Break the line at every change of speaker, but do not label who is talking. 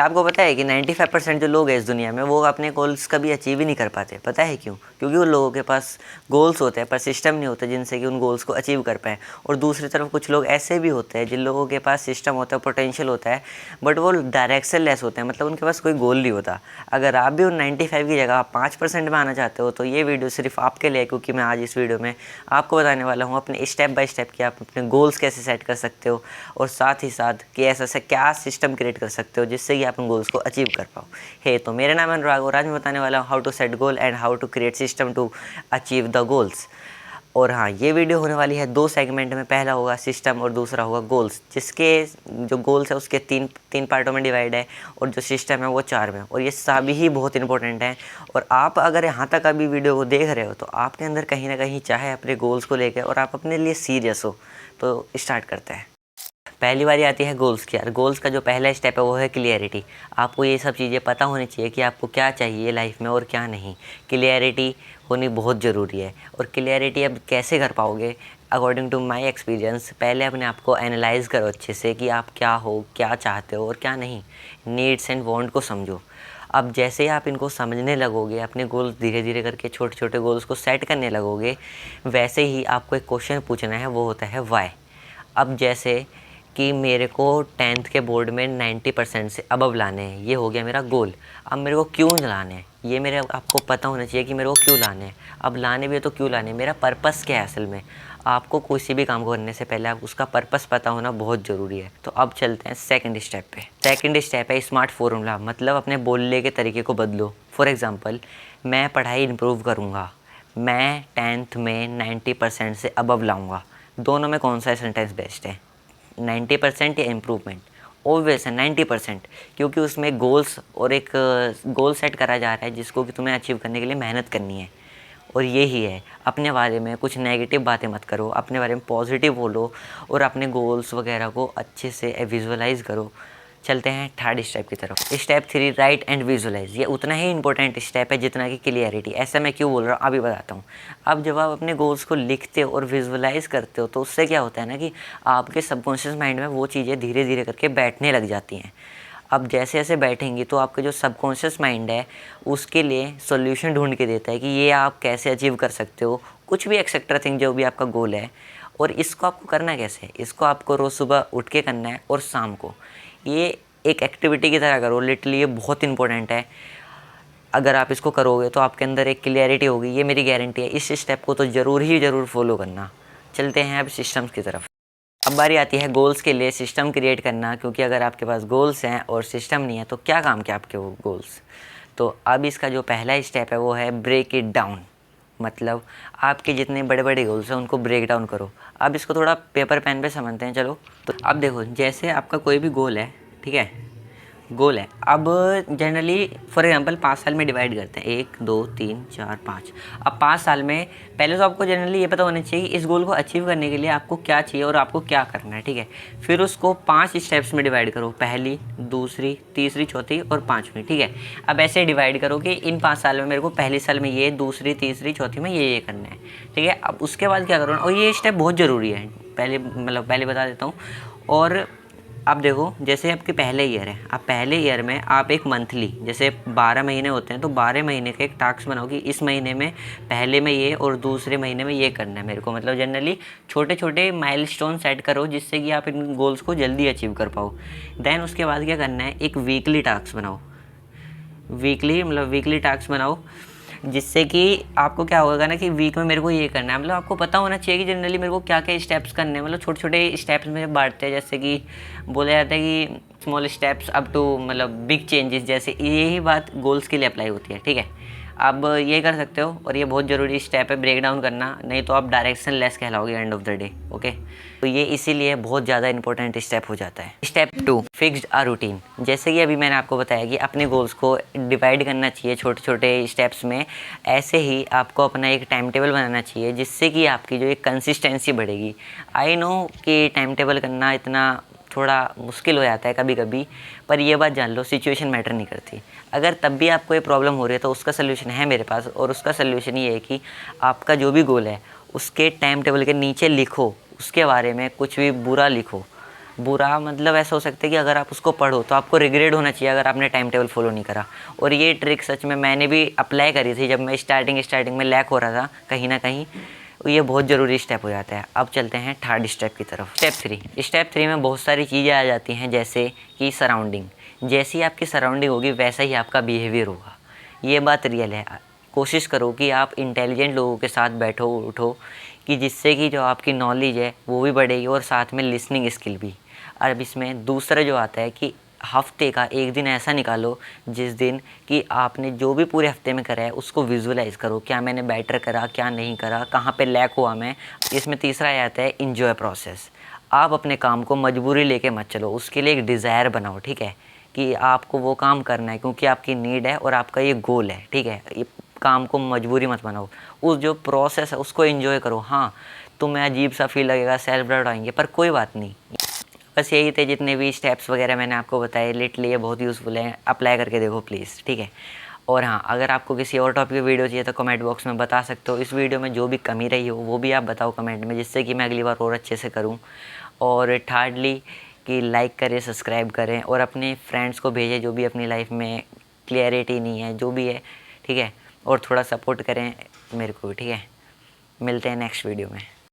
आपको पता है कि 95% जो लोग हैं इस दुनिया में वो अपने गोल्स कभी अचीव ही नहीं कर पाते। पता है क्यों? क्योंकि उन लोगों के पास गोल्स होते हैं पर सिस्टम नहीं होता जिनसे कि उन गोल्स को अचीव कर पाएँ। और दूसरी तरफ कुछ लोग ऐसे भी होते हैं जिन लोगों के पास सिस्टम होता है, पोटेंशियल होता है, बट वो डायरेक्शन लेस होते हैं, मतलब उनके पास कोई गोल नहीं होता। अगर आप भी उन 95 की जगह 5% में आना चाहते हो तो ये वीडियो सिर्फ आपके लिए, क्योंकि मैं आज इस वीडियो में आपको बताने वाला हूँ अपने स्टेप बाय स्टेप कि आप अपने गोल्स कैसे सेट कर सकते हो और साथ ही साथ कि ऐसा क्या सिस्टम क्रिएट कर सकते हो जिससे कि आप उन गोल्स को अचीव कर पाओ। हे तो मेरा नाम है अनुराग और आज मैं बताने वाला हूँ how to set goal and how to create system to achieve the goals. और हाँ, ये वीडियो होने वाली है 2 सेगमेंट में। पहला होगा सिस्टम और दूसरा होगा गोल्स, जिसके जो गोल्स है उसके तीन पार्टों में डिवाइड है और जो सिस्टम है वो 4 में। और ये सभी ही बहुत इंपॉर्टेंट हैं। और आप अगर यहाँ तक अभी वीडियो को देख रहे हो तो आपके अंदर कहीं ना कहीं चाहे अपने गोल्स को लेकर और आप अपने लिए सीरियस हो। तो स्टार्ट करते हैं। पहली बारी आती है गोल्स की। यार गोल्स का जो पहला स्टेप है वो है क्लियरिटी। आपको ये सब चीज़ें पता होनी चाहिए कि आपको क्या चाहिए लाइफ में और क्या नहीं। क्लियरिटी होनी बहुत ज़रूरी है। और क्लियरिटी अब कैसे कर पाओगे? अकॉर्डिंग टू माय एक्सपीरियंस, पहले अपने आप को एनालाइज करो अच्छे से कि आप क्या हो, क्या चाहते हो और क्या नहीं। नीड्स एंड वांट को समझो। अब जैसे ही आप इनको समझने लगोगे, अपने गोल्स धीरे धीरे करके छोटे छोटे गोल्स को सेट करने लगोगे, वैसे ही आपको एक क्वेश्चन पूछना है, वो होता है वाई। अब जैसे कि मेरे को 10th के बोर्ड में 90% से अबव लाने हैं, ये हो गया मेरा गोल। अब मेरे को क्यों लाने हैं, ये मेरे आपको पता होना चाहिए कि मेरे को क्यों लाने हैं। अब लाने भी है तो क्यों लाने हैं, मेरा पर्पस क्या है असल में। आपको किसी भी काम को करने से पहले आप उसका पर्पस पता होना बहुत ज़रूरी है। तो अब चलते हैं सेकंड स्टेप पे। सेकंड स्टेप है स्मार्ट फॉर्मूला, मतलब अपने बोलने के तरीके को बदलो। फॉर एग्ज़ाम्पल, मैं पढ़ाई इम्प्रूव करूँगा, मैं 10th में 90% से अबव लाऊँगा। दोनों में कौन सा सेंटेंस बेस्ट है? 90% या इम्प्रूवमेंट? ऑब्वियस है 90%, क्योंकि उसमें गोल्स और एक गोल सेट करा जा रहा है जिसको कि तुम्हें अचीव करने के लिए मेहनत करनी है। और यही है, अपने बारे में कुछ नेगेटिव बातें मत करो, अपने बारे में पॉजिटिव बोलो और अपने गोल्स वगैरह को अच्छे से विजुअलाइज़ करो। चलते हैं थर्ड स्टेप की तरफ। Step 3, write and visualise. ये उतना ही इंपॉर्टेंट स्टेप है जितना कि क्लियरिटी। ऐसा मैं क्यों बोल रहा हूँ अभी बताता हूँ। अब जब आप अपने गोल्स को लिखते हो और विजुअलाइज करते हो तो उससे क्या होता है ना कि आपके सबकॉन्शियस माइंड में वो चीज़ें धीरे धीरे करके बैठने लग जाती हैं। अब जैसे जैसे बैठेंगी तो आपका जो सबकॉन्शियस माइंड है उसके लिए सॉल्यूशन ढूंढ के देता है कि ये आप कैसे अचीव कर सकते हो, कुछ भी एक्सेट्रा थिंग जो भी आपका गोल है। और इसको आपको करना कैसे है? इसको आपको रोज़ सुबह उठ के करना है और शाम को। ये एक एक्टिविटी की तरह करो, लिटरली ये बहुत इंपॉर्टेंट है। अगर आप इसको करोगे तो आपके अंदर एक क्लियरिटी होगी, ये मेरी गारंटी है। इस स्टेप को तो ज़रूर फॉलो करना। चलते हैं अब सिस्टम्स की तरफ। अब बारी आती है गोल्स के लिए सिस्टम क्रिएट करना, क्योंकि अगर आपके पास गोल्स हैं और सिस्टम नहीं है तो क्या काम के आपके वो गोल्स। तो अब इसका जो पहला स्टेप है वो है ब्रेक इट डाउन। मतलब आपके जितने बड़े बड़े गोल्स हैं उनको ब्रेक डाउन करो। अब इसको थोड़ा पेपर पेन पे समझते हैं। चलो तो अब देखो, जैसे आपका कोई भी गोल है, ठीक है, गोल है। अब जनरली फॉर एग्जांपल 5 साल में डिवाइड करते हैं, 1 2 3 4 5। अब 5 साल में पहले तो आपको जनरली ये पता होना चाहिए कि इस गोल को अचीव करने के लिए आपको क्या चाहिए और आपको क्या करना है, ठीक है। फिर उसको 5 स्टेप्स में डिवाइड करो, पहली, दूसरी, तीसरी, चौथी और 5वीं, ठीक है। अब ऐसे डिवाइड करो कि इन 5 साल में मेरे को पहले साल में ये, दूसरी, तीसरी, चौथी में ये करना है, ठीक है। अब उसके बाद क्या करो, और ये स्टेप बहुत ज़रूरी है, पहले बता देता हूँ। और अब देखो, जैसे आपके पहले ईयर है, अब पहले ईयर में आप एक मंथली, जैसे 12 महीने होते हैं तो 12 महीने का एक टास्क बनाओ कि इस महीने में पहले में ये और दूसरे महीने में ये करना है मेरे को। मतलब जनरली छोटे छोटे माइलस्टोन सेट करो जिससे कि आप इन गोल्स को जल्दी अचीव कर पाओ। देन उसके बाद क्या करना है, एक वीकली टास्क बनाओ। वीकली टास्क बनाओ जिससे कि आपको क्या होगा ना कि वीक में मेरे को ये करना है। मतलब आपको पता होना चाहिए कि जनरली मेरे को क्या क्या स्टेप्स करने हैं। मतलब छोटे छोटे स्टेप्स में बांटते हैं, जैसे कि बोला जाता है कि स्मॉल स्टेप्स अप टू मतलब बिग चेंजेस, जैसे यही बात गोल्स के लिए अप्लाई होती है, ठीक है। अब ये कर सकते हो और ये बहुत ज़रूरी स्टेप है ब्रेक डाउन करना, नहीं तो आप डायरेक्शन लेस कहलाओगे end of the day, okay. तो ये इसीलिए बहुत ज़्यादा इंपॉर्टेंट स्टेप हो जाता है। Step 2, fixed a routine. जैसे कि अभी मैंने आपको बताया कि अपने गोल्स को डिवाइड करना चाहिए छोटे छोटे स्टेप्स में, ऐसे ही आपको अपना एक टाइम टेबल बनाना चाहिए जिससे कि आपकी जो एक कंसिस्टेंसी बढ़ेगी। आई नो कि टाइम टेबल करना इतना थोड़ा मुश्किल हो जाता है कभी कभी, पर ये बात जान लो, सिचुएशन मैटर नहीं करती। अगर तब भी आपको ये प्रॉब्लम हो रही है तो उसका सलूशन है मेरे पास, और उसका सलूशन ये है कि आपका जो भी गोल है उसके टाइम टेबल के नीचे लिखो, उसके बारे में कुछ भी बुरा लिखो, बुरा मतलब ऐसा हो सकता है कि अगर आप उसको पढ़ो तो आपको रिग्रेट होना चाहिए अगर आपने टाइम टेबल फॉलो नहीं करा। और ये ट्रिक सच में मैंने भी अप्लाई करी थी जब मैं स्टार्टिंग में लैक हो रहा था कहीं ना कहीं। ये बहुत ज़रूरी स्टेप हो जाता है। अब चलते हैं थर्ड स्टेप की तरफ। स्टेप थ्री में बहुत सारी चीज़ें आ जाती हैं, जैसे कि सराउंडिंग। जैसी आपकी सराउंडिंग होगी वैसा ही आपका बिहेवियर होगा। ये बात रियल है। कोशिश करो कि आप इंटेलिजेंट लोगों के साथ बैठो उठो, कि जिससे कि जो आपकी नॉलेज है वो भी बढ़ेगी और साथ में लिसनिंग स्किल भी। अब इसमें दूसरा जो आता है कि हफ्ते का एक दिन ऐसा निकालो जिस दिन कि आपने जो भी पूरे हफ्ते में करा है उसको विजुअलाइज करो, क्या मैंने बेटर करा, क्या नहीं करा, कहाँ पे लैक हुआ मैं। इसमें तीसरा आता है इन्जॉय प्रोसेस। आप अपने काम को मजबूरी लेके मत चलो, उसके लिए एक डिज़ायर बनाओ, ठीक है, कि आपको वो काम करना है क्योंकि आपकी नीड है और आपका ये गोल है, ठीक है। ये काम को मजबूरी मत बनाओ, उस जो प्रोसेस है उसको एंजॉय करो। हाँ, तुम्हें अजीब सा फील लगेगा, सेल्फ डाउट आएंगे, पर कोई बात नहीं। बस यही थे जितने भी स्टेप्स वगैरह मैंने आपको बताए। लिटरली ये बहुत यूज़फुल है, अप्लाई करके देखो प्लीज़, ठीक है। और हाँ, अगर आपको किसी और टॉपिक की वीडियो चाहिए तो कमेंट बॉक्स में बता सकते हो। इस वीडियो में जो भी कमी रही हो वो भी आप बताओ कमेंट में, जिससे कि मैं अगली बार और अच्छे से करूँ। और थर्डली कि लाइक करें, सब्सक्राइब करें और अपने फ्रेंड्स को भेजें जो भी अपनी लाइफ में क्लियरिटी नहीं है, जो भी है, ठीक है। और थोड़ा सपोर्ट करें मेरे को, ठीक है। मिलते हैं नेक्स्ट वीडियो में।